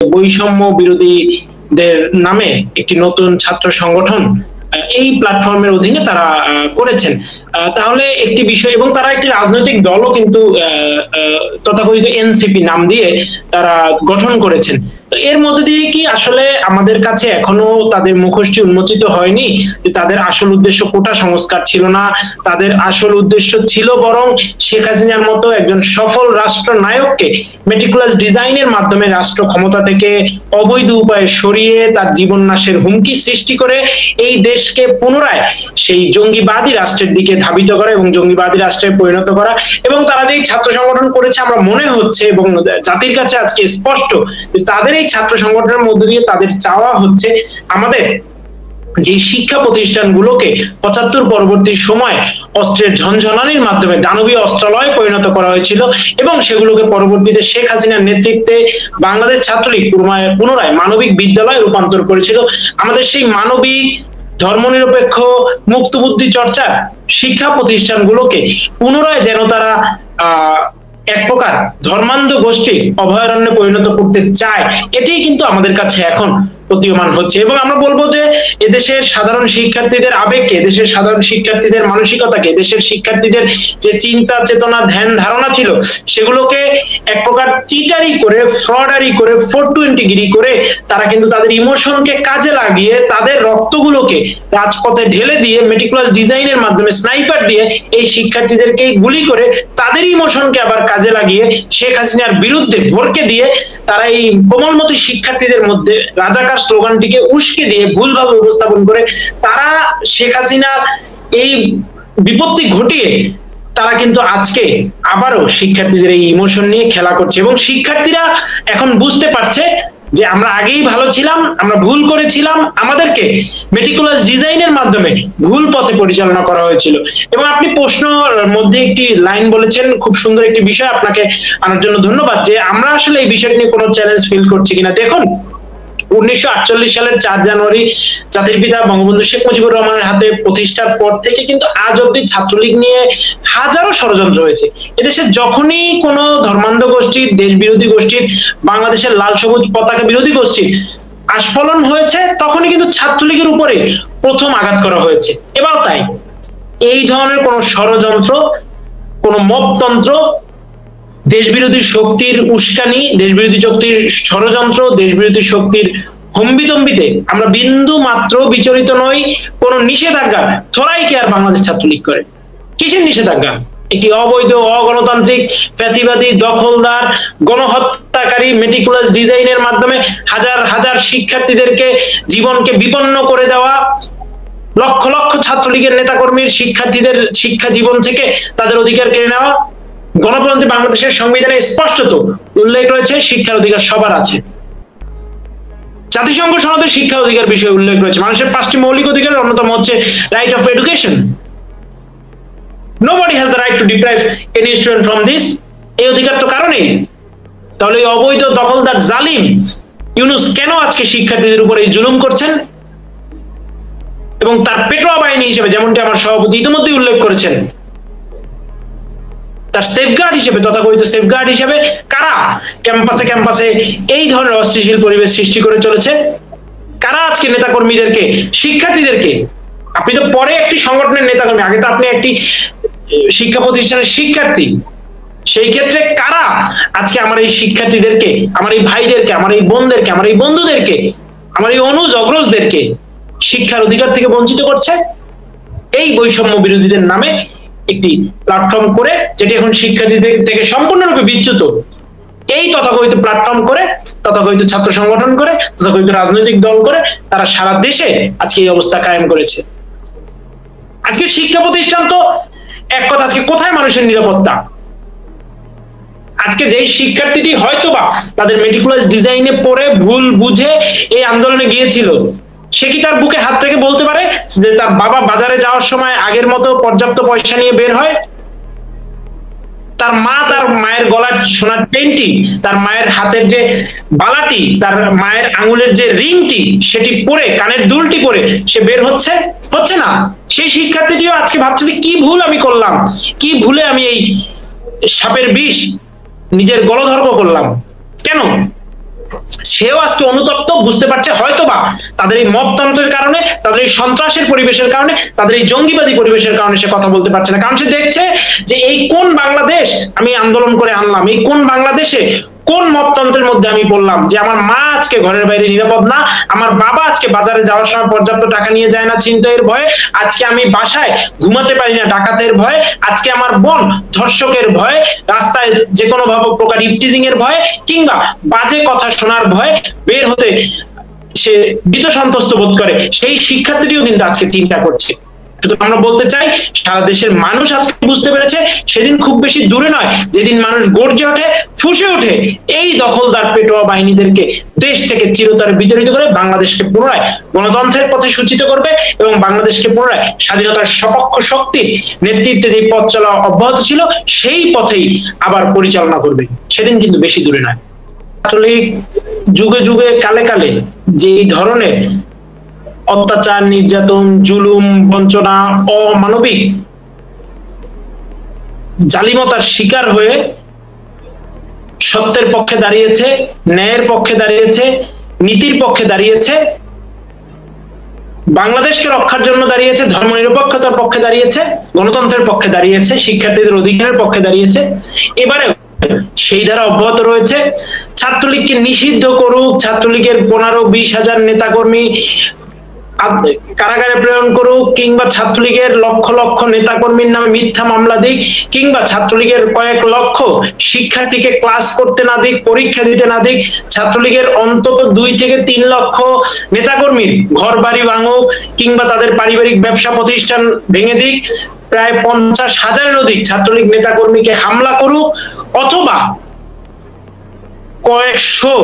বৈষম্য বিরোধীদের নামে একটি নতুন ছাত্র সংগঠন এই প্ল্যাটফর্মের অধীনে তারা করেছেন। তাহলে একটি বিষয়, এবং তারা একটি রাজনৈতিক দলও কিন্তু তথাকথিত এনসিপি নাম দিয়ে তারা গঠন করেছেন। তো এর মধ্যে দিয়ে কি আসলে আমাদের কাছে এখনো তাদের মুখোশটি উন্মোচিত হয়নি যে তাদের আসল উদ্দেশ্য কোটা সংস্কার ছিল না, তাদের আসল উদ্দেশ্য ছিল বরং শেখ হাসিনার মতো একজন সফল রাষ্ট্র নায়ককে মেটিকুলাস ডিজাইনের মাধ্যমে রাষ্ট্র ক্ষমতা থেকে অবৈধ উপায়ে সরিয়ে তার জীবন নাশের হুমকি সৃষ্টি করে এই দেশকে পুনরায় সেই জঙ্গিবাদী রাষ্ট্রের দিকে ধাবিত করা এবং জঙ্গিবাদী রাষ্ট্রে পরিণত করা। এবং তারা যে ছাত্র সংগঠন করেছে, আমরা মনে হচ্ছে এবং জাতির কাছে আজকে স্পষ্ট তাদের এই ছাত্র সংগঠনের মধ্য দিয়ে তাদের চাওয়া হচ্ছে আমাদের যে শিক্ষা প্রতিষ্ঠানগুলোকে ৭৫ পরবর্তী সময় অস্ত্রের ঝনঝনানির মাধ্যমে দানবীয় অস্ত্রালয়ে পরিণত করা হয়েছিল এবং সেগুলোকে পরবর্তীতে শেখ হাসিনার নেতৃত্বে বাংলাদেশ ছাত্রলীগ পুনরায় মানবিক বিদ্যালয়ে রূপান্তর করেছিল। আমাদের সেই মানবিক ধর্মনিরপেক্ষ মুক্তবুদ্ধি চর্চার শিক্ষা প্রতিষ্ঠানগুলোকে পুনরায় যেন তারা এক প্রকার ধর্মান্ধ গোষ্ঠী অভয়ারণ্যে পরিণত করতে চায়, এটাই কিন্তু আমাদের কাছে এখন প্রতীয়মান হচ্ছে। এবং আমরা বলবো যে এদেশের সাধারণ শিক্ষার্থীদের আবেগকে, এদেশের সাধারণ শিক্ষার্থীদের মানসিকতাকে, এদেশের শিক্ষার্থীদের যে চিন্তা চেতনা ধ্যান ধারণা ছিল সেগুলোকে এক প্রকার চিটারি করে, ফ্রডারি করে, 420 করে তারা কিন্তু তাদের ইমোশনকে কাজে লাগিয়ে তাদের রক্তগুলোকে রাজপথে ঢেলে দিয়ে মেটিকুলাস ডিজাইনের মাধ্যমে স্নাইপার দিয়ে এই শিক্ষার্থীদেরকে গুলি করে তাদের ইমোশনকে আবার কাজে লাগিয়ে শেখ হাসিনার বিরুদ্ধে ভরকে দিয়ে তারা এই কোমলমতি শিক্ষার্থীদের মধ্যে রাজাকার স্লোগানটিকে উস্কে দিয়ে ভুলভাবে উপস্থাপন করে তারা শেখ হাসিনার এই বিপত্তি ঘটিয়ে তারা কিন্তু আজকে আবারও শিক্ষার্থীদের এই ইমোশন নিয়ে খেলা করছে। এবং শিক্ষার্থীরা এখন বুঝতে পারছে যে আমরা আগেই ভালো ছিলাম, আমরা ভুল করেছিলাম, আমাদেরকে মেটিকুলাস ডিজাইনের মাধ্যমে ভুল পথে পরিচালনা করা হয়েছিল। এবং আপনি প্রশ্নের মধ্যে একটি লাইন বলেছেন, খুব সুন্দর একটি বিষয়, আপনাকে আনার জন্য ধন্যবাদ, যে আমরা আসলে এই বিষয়টি নিয়ে কোনো চ্যালেঞ্জ ফিল করছি কিনা। দেখুন, 1948 সালের 4 জানুয়ারি জাতির পিতা বঙ্গবন্ধু শেখ মুজিবুর রহমানের হাতে প্রতিষ্ঠার পর থেকে কিন্তু আজ অব্দি ছাত্রলীগ নিয়ে হাজারো ষড়যন্ত্র হয়েছে। এদেশে যখনই কোনো ধর্মান্ধ গোষ্ঠীর, দেশ বিরোধী গোষ্ঠীর, বাংলাদেশের লাল সবুজ পতাকা বিরোধী গোষ্ঠীর আস্ফলন হয়েছে, তখনই কিন্তু ছাত্রলীগের উপরে প্রথম আঘাত করা হয়েছে। এবার তাই এই ধরনের কোন ষড়যন্ত্র, কোন মবতন্ত্র, দেশবিরোধী শক্তির উস্কানি, দেশবিরোধী শক্তির ষড়যন্ত্র, দেশবিরোধী শক্তির হম্বিতম্বিতে আমরা বিন্দু মাত্র বিচলিত নই। কোন নিষেধাজ্ঞা থোড়াই কে আর বাংলাদেশ ছাত্রলীগ করে? কিসের নিষেধাজ্ঞা? একটি অবৈধ, অগণতান্ত্রিক, ফ্যাসিবাদী, দখলদার, গণহত্যাকারী মেটিকুলাস ডিজাইনের মাধ্যমে হাজার হাজার শিক্ষার্থীদেরকে জীবনকে বিপন্ন করে দেওয়া, লক্ষ লক্ষ ছাত্রলীগের নেতাকর্মীর শিক্ষার্থীদের শিক্ষা জীবন থেকে তাদের অধিকার কেড়ে নেওয়া। গণতন্ত্রী বাংলাদেশের সংবিধানে স্পষ্টত উল্লেখ রয়েছে শিক্ষার অধিকার সবার আছে। জাতিসংঘ সনদে শিক্ষা অধিকার বিষয়ে উল্লেখ রয়েছে। মানুষের 5টি মৌলিক অধিকারের অন্যতম হচ্ছে right of education. Nobody has the right to deprive any student from this. এই অধিকার তো কারণেই। তাহলে এই অবৈধ দখলদার জালিম ইউনূস কেন আজকে শিক্ষার্থীদের উপর এই জুলুম করছেন? এবং তার পেটোয়া বাহিনী হিসেবে, যেমনটি আমার সভাপতি ইতিমধ্যে উল্লেখ করেছেন, তার সেফগার্ড হিসেবে, তথাকথিত সেফগার্ড হিসেবে কারা ক্যাম্পাসে ক্যাম্পাসে এই ধরনের অস্থিতিশীল পরিবেশ সৃষ্টি করে চলেছে? কারা আজকে নেতাকর্মীদেরকে, শিক্ষার্থীদেরকে, আপনি তো পরে একটি সংগঠনের নেতাকর্মী, আগে তো আপনি একটি শিক্ষা প্রতিষ্ঠানের শিক্ষার্থী, সেই ক্ষেত্রে কারা আজকে আমার এই শিক্ষার্থীদেরকে, আমার এই ভাইদেরকে, আমার এই বোনদেরকে, আমার এই বন্ধুদেরকে, আমার এই অনুজ অগ্রজদেরকে শিক্ষার অধিকার থেকে বঞ্চিত করছে? এই বৈষম্য বিরোধীদের নামে একটি প্ল্যাটফর্ম করে, যেটি এখন শিক্ষার্থীদের থেকে সম্পূর্ণরূপে বিচ্যুত, এই তথাকথিত প্ল্যাটফর্ম করে, তথাকথিত ছাত্র সংগঠন করে, তথাকথিত রাজনৈতিক দল করে তারা সারা দেশে আজকে এই অবস্থা কায়েম করেছে। আজকে শিক্ষা প্রতিষ্ঠান তো এক কথা, আজকে কোথায় মানুষের নিরাপত্তা? আজকে যেই শিক্ষার্থীটি হয়তোবা তাদের মেটিকুলাস ডিজাইনে পড়ে ভুল বুঝে এই আন্দোলনে গিয়েছিল, সে কি তার বুকে হাত থেকে বলতে পারে যে তার বাবা বাজারে যাওয়ার সময় আগের মতো পর্যাপ্ত পয়সা নিয়ে বের হয়? তার মা তার মায়ের গলার সোনার চেইনটি, তার মায়ের হাতের যে বালাটি, তার মায়ের আঙুলের যে রিংটি, সেটি পরে, কানের দুলটি পরে সে বের হচ্ছে? হচ্ছে না। সেই শিক্ষার্থীটিও আজকে ভাবছে যে কি ভুল আমি করলাম, কি ভুলে আমি এই সাপের বিষ নিজের গলধর্ম করলাম। কেন? সেও আজকে অনুতপ্ত, বুঝতে পারছে হয়তোবা তাদের এই মবতন্ত্রের কারণে, তাদের এই সন্ত্রাসের পরিবেশের কারণে, তাদের এই জঙ্গিবাদী পরিবেশের কারণে সে কথা বলতে পারছে না। কারণ সে দেখছে যে এই কোন বাংলাদেশ আমি আন্দোলন করে আনলাম, এই কোন বাংলাদেশে কোন মততন্ত্রের মধ্যে আমি বললাম যে আমার মা আজকে ঘরের বাইরে নিরাপদ না, আমার বাবা আজকে বাজারে যাওয়ার সময় পর্যাপ্ত টাকা নিয়ে যায় না ছিনতাইয়ের ভয়ে, আজকে আমি বাসায় ঘুমাতে পারি না ডাকাতের ভয়ে, আজকে আমার বোন ধর্ষকের ভয়ে, রাস্তায় যে কোনো প্রকার ইফটিজিং এর ভয়ে কিংবা বাজে কথা শোনার ভয়ে বের হতে সে ভীত সন্ত্রস্ত বোধ করে। সেই শিক্ষার্থীটিও কিন্তু আজকে চিন্তা করছে। আমরা বলতে চাই সারা দেশের মানুষ আজকে বুঝতে পেরেছে সেদিন খুব বেশি দূরে নয় যেদিন মানুষ গর্জে ওঠে, ফুঁসে ওঠে এই দখলদার পেটোয়া বাহিনীদেরকে দেশ থেকে চিরতরে বিতাড়িত করে বাংলাদেশকে পুনরায় গণতন্ত্রের পথে সূচিত করবে এবং বাংলাদেশকে পুনরায় স্বাধীনতার সপক্ষ শক্তির নেতৃত্বে যে পথ চলা অব্যাহত ছিল সেই পথেই আবার পরিচালনা করবে। সেদিন কিন্তু বেশি দূরে নয়। আসলে যুগে যুগে কালে কালে যে ধরনের অত্যাচার, নির্যাতন, জুলুম, বঞ্চনা, অমানবিক জালিমতার শিকার হয়ে সত্যের পক্ষে দাঁড়িয়েছে, ন্যায়ের পক্ষে দাঁড়িয়েছে, নীতির পক্ষে দাঁড়িয়েছে, বাংলাদেশকে রক্ষার জন্য দাঁড়িয়েছে, ধর্মনিরপেক্ষতার পক্ষে দাঁড়িয়েছে, গণতন্ত্রের পক্ষে দাঁড়িয়েছে, শিক্ষার্থীদের অধিকারের পক্ষে দাঁড়িয়েছে, এবারে সেই ধারা অব্যাহত রয়েছে। ছাত্রলীগকে নিষিদ্ধ করুক, ছাত্রলীগের 15-20 হাজার নেতাকর্মী কারাগারে প্রেরণ করুক, কিংবা ছাত্রলীগের লক্ষ লক্ষ নেতাকর্মীর নামে মিথ্যা মামলা দিক, কিংবা ছাত্রলীগের কয়েক লক্ষ শিক্ষার্থীকে ক্লাস করতে না দিক, পরীক্ষা দিতে না দিক, ছাত্রলীগের অন্তত 2-3 লক্ষ নেতাকর্মীর ঘর বাড়ি ভাঙুক, কিংবা তাদের পারিবারিক ব্যবসা প্রতিষ্ঠান ভেঙে দিক, প্রায় 50,000-এর অধিক ছাত্রলীগ নেতাকর্মীকে হামলা করুক, অথবা কয়েকশো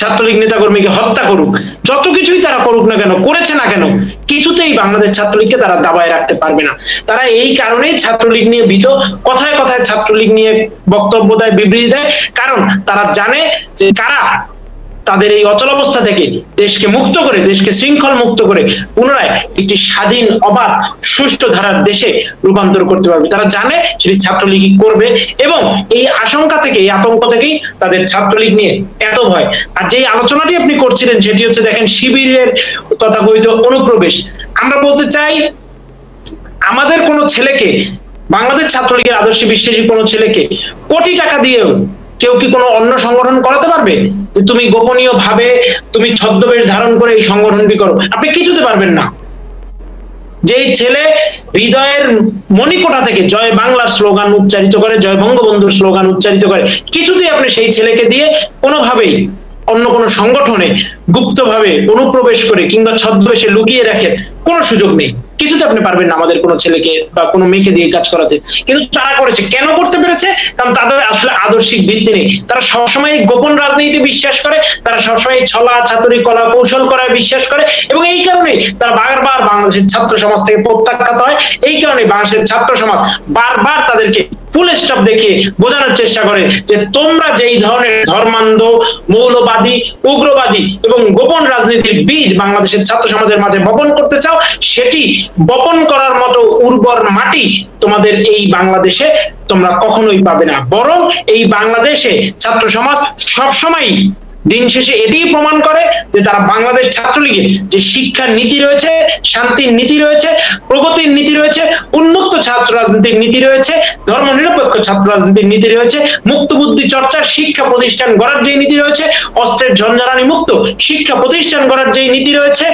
ছাত্রলীগ নেতাকর্মীকে হত্যা করুক, যত কিছুই তারা করুক না কেন, করেছে না কেন, কিছুতেই বাংলাদেশ ছাত্রলীগকে তারা দাবায় রাখতে পারবে না। তারা এই কারণেই ছাত্রলীগ নিয়ে ভীত, কথায় কথায় ছাত্রলীগ নিয়ে বক্তব্য দেয়, বিবৃতি দেয়, কারণ তারা জানে যে কারা তাদের এই অচলাবস্থা থেকে দেশকে মুক্ত করে, দেশকে শৃঙ্খল মুক্ত করে পুনরায় একটি স্বাধীন, অবাধ, সুষ্ঠু ধারার দেশে রূপান্তর করতে পারবে। তারা জানে সেটি ছাত্রলীগই করবে এবং এই আশঙ্কা থেকে, এই আতঙ্ক থেকেই তাদের ছাত্রলীগ নিয়ে এত ভয়। আর যেই আলোচনাটি আপনি করছিলেন সেটি হচ্ছে দেখেন শিবিরের তথাকথিত অনুপ্রবেশ। আমরা বলতে চাই আমাদের কোনো ছেলেকে, বাংলাদেশ ছাত্রলীগের আদর্শে বিশ্বাসী কোনো ছেলেকে কোটি টাকা দিয়েও কেউ কি কোনো অন্য সংগঠন করাতে পারবে যে তুমি গোপনীয় ভাবে তুমি ছদ্মবেশ ধারণ করে এই সংগঠনটি করো? আপনি কিছুতে পারবেন না। যেই ছেলে হৃদয়ের মণিকোঠা থেকে জয় বাংলার স্লোগান উচ্চারিত করে, জয় বঙ্গবন্ধুর স্লোগান উচ্চারিত করে, কিছুতেই আপনি সেই ছেলেকে দিয়ে কোনোভাবেই অন্য কোনো সংগঠনে গুপ্তভাবে অনুপ্রবেশ করে কিংবা ছদ্মবেশে লুকিয়ে রাখে কোনো সুযোগ নেই। কিছুতে আপনি পারবেন না আমাদের কোনো ছেলেকে বা কোনো মেয়েকে দিয়ে কাজ করাতে। কিন্তু তারা করেছে, কেন করতে পেরেছে? কারণ তাদের আসলে আদর্শিক ভিত্তি নেই। তারা সবসময় গোপন রাজনীতি বিশ্বাস করে, তারা সবসময় ছলা ছাত্রী কলা কৌশল করায় বিশ্বাস করে এবং এই কারণেই তারা বারবার বাংলাদেশের ছাত্র সমাজ থেকে প্রত্যাখ্যাত হয়। এই কারণে বাংলাদেশের ছাত্র সমাজ বারবার তাদেরকে ফুল স্টপ দেখিয়ে বোঝানোর চেষ্টা করে যে তোমরা যেই ধরনের ধর্মান্ধ, মৌলবাদী, উগ্রবাদী এবং গোপন রাজনীতির বীজ বাংলাদেশের ছাত্র সমাজের মাঝে বপন করতে চাও, সেটি বপন করার মতো উর্বর মাটি তোমাদের এই বাংলাদেশে তোমরা কখনোই পাবে না। বরং এই বাংলাদেশে ছাত্র সমাজ সবসময় দিন শেষে এটিই প্রমাণ করে যে তারা বাংলাদেশ ছাত্রলীগের যে শিক্ষার নীতি রয়েছে, শান্তির নীতি রয়েছে, প্রগতির নীতি রয়েছে, উন্মুক্ত ছাত্র রাজনীতির নীতি রয়েছে, ধর্মনিরপেক্ষ ছাত্র রাজনীতির নীতি রয়েছে, মুক্ত বুদ্ধি চর্চার শিক্ষা প্রতিষ্ঠান গড়ার যে নীতি রয়েছে, অস্ত্রের ঝঞ্ঝারানি মুক্ত শিক্ষা প্রতিষ্ঠান গড়ার যে নীতি রয়েছে,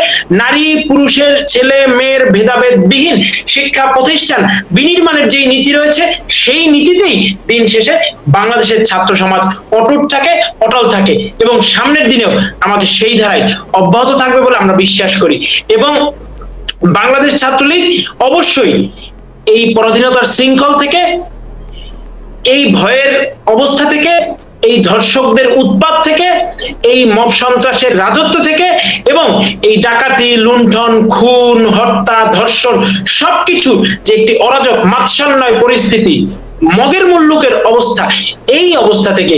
নারী পুরুষের, ছেলে মেয়ের ভেদাভেদ বিহীন শিক্ষা প্রতিষ্ঠান বিনির্মাণের যে নীতি রয়েছে, সেই নীতিতেই দিন শেষে বাংলাদেশের ছাত্র সমাজ অটুট থাকে, অটল থাকে এবং সামনের দিনেও আমাদের সেই ধারায় অব্যাহত থাকবে বলে আমরা বিশ্বাস করি। এবং বাংলাদেশ ছাত্রলীগ অবশ্যই এই পরাধীনতার শৃঙ্খল থেকে, এই ভয়ের অবস্থা থেকে, এই ধর্ষকদের উৎপাত থেকে, এই মব সন্ত্রাসের রাজত্ব থেকে এবং এই ডাকাতি, লুণ্ঠন, খুন, হত্যা, ধর্ষণ সবকিছু যে একটি অরাজক মাৎসন্যয় পরিস্থিতি, মগের মুল্লুকের অবস্থা, এই অবস্থা থেকে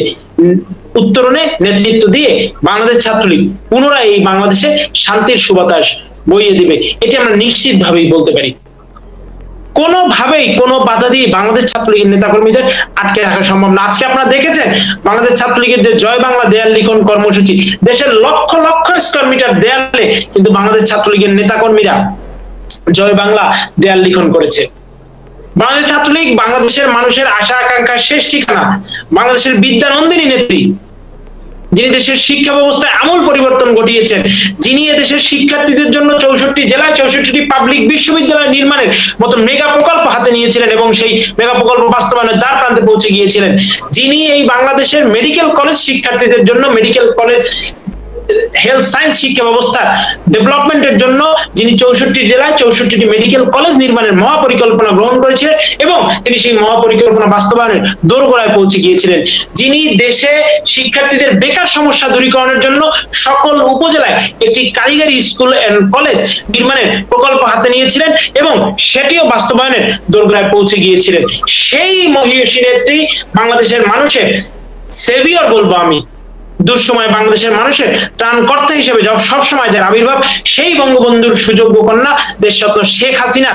উত্তরণে নেতৃত্ব দিয়ে বাংলাদেশ ছাত্রলীগ পুনরায় এই বাংলাদেশে শান্তির সুবাতাস বইয়ে দিবে, এটি আমরা নিশ্চিতভাবেই বলতে পারি। কোনোভাবেই কোনো বাধা দিয়ে বাংলাদেশ ছাত্রলীগের নেতাকর্মীদের আটকে রাখা সম্ভব না। আজকে আপনারা দেখেছেন বাংলাদেশ ছাত্রলীগের যে জয় বাংলা দেয়াল লিখন কর্মসূচি, দেশের লক্ষ লক্ষ স্কয়ার মিটার দেয়ালে কিন্তু বাংলাদেশ ছাত্রলীগের নেতাকর্মীরা জয় বাংলা দেয়াল লিখন করেছে। বাংলাদেশ ছাত্রলীগ বাংলাদেশের মানুষের আশা আকাঙ্ক্ষার শেষ ঠিকানা, বাংলাদেশের বিদ্যানন্দিনী নেত্রী, যিনি দেশের শিক্ষা ব্যবস্থায় আমূল পরিবর্তন ঘটিয়েছেন, যিনি এদেশের শিক্ষার্থীদের জন্য 64 জেলায় 64টি পাবলিক বিশ্ববিদ্যালয় নির্মাণের মতো মেগা প্রকল্প হাতে নিয়েছিলেন এবং সেই মেগা প্রকল্প বাস্তবায়নের দ্বার প্রান্তে পৌঁছে গিয়েছিলেন, যিনি এই বাংলাদেশের মেডিকেল কলেজ শিক্ষার্থীদের জন্য মেডিকেল কলেজ হেলথ সায়েন্স শিক্ষা ব্যবস্থার ডেভেলপমেন্টের জন্য যিনি 64 জেলায় 64টি মেডিকেল কলেজ নির্মাণের মহাপরিকল্পনা গ্রহণ করেছিলেন এবং তিনি সেই মহাপরিকল্পনা বাস্তবায়নের দোরগোড়ায় পৌঁছে গিয়েছিলেন, যিনি দেশে শিক্ষার্থীদের বেকার সমস্যা দূরীকরণের জন্য সকল উপজেলায় একটি কারিগরি স্কুল এন্ড কলেজ নির্মাণের প্রকল্প হাতে নিয়েছিলেন এবং সেটিও বাস্তবায়নের দোরগোড়ায় পৌঁছে গিয়েছিলেন। সেই মহিষী নেত্রী, বাংলাদেশের মানুষের সেভিয়র বলবো আমি, দুঃসময় বাংলাদেশের মানুষের ত্রাণকর্তা হিসেবে সবসময় যার আবির্ভাব, সেই বঙ্গবন্ধুর সুযোগ্য কন্যা দেশরত্ন শেখ হাসিনা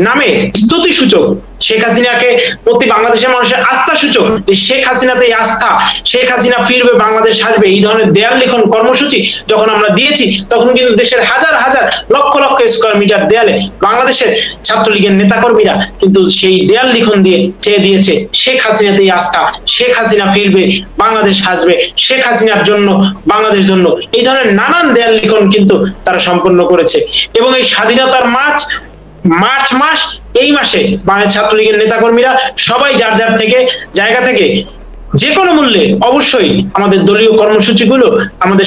নামে স্তুতি সূচক, শেখ হাসিনাকে প্রতি বাংলাদেশের মানুষের আস্থা সূচক যে শেখ হাসিনাতে আস্থা, শেখ হাসিনা ফিরবে, বাংলাদেশ আসবে, এই ধরনের দেয়াল লিখন কর্মসূচি যখন আমরা দিয়েছি তখন কিন্তু দেশের হাজার হাজার লক্ষ লক্ষ স্কয়ার মিটার দেয়ালে বাংলাদেশের ছাত্রলীগের নেতাকর্মীরা কিন্তু সেই দেয়াল লিখন দিয়ে চেয়ে দিয়েছে শেখ হাসিনাতেই আস্থা, শেখ হাসিনা ফিরবে, বাংলাদেশ আসবে, শেখ হাসিনার জন্য, বাংলাদেশের জন্য, এই ধরনের নানান দেয়াল লিখন কিন্তু তারা সম্পন্ন করেছে। এবং এই স্বাধীনতার মার্চ মাস, এই মাসে বাংলাদেশ ছাত্রলীগের নেতাকর্মীরা সবাই যার যার জায়গা থেকে যে কোনো মূল্যে অবশ্যই আমাদের দলীয় কর্মসূচিগুলো আমাদের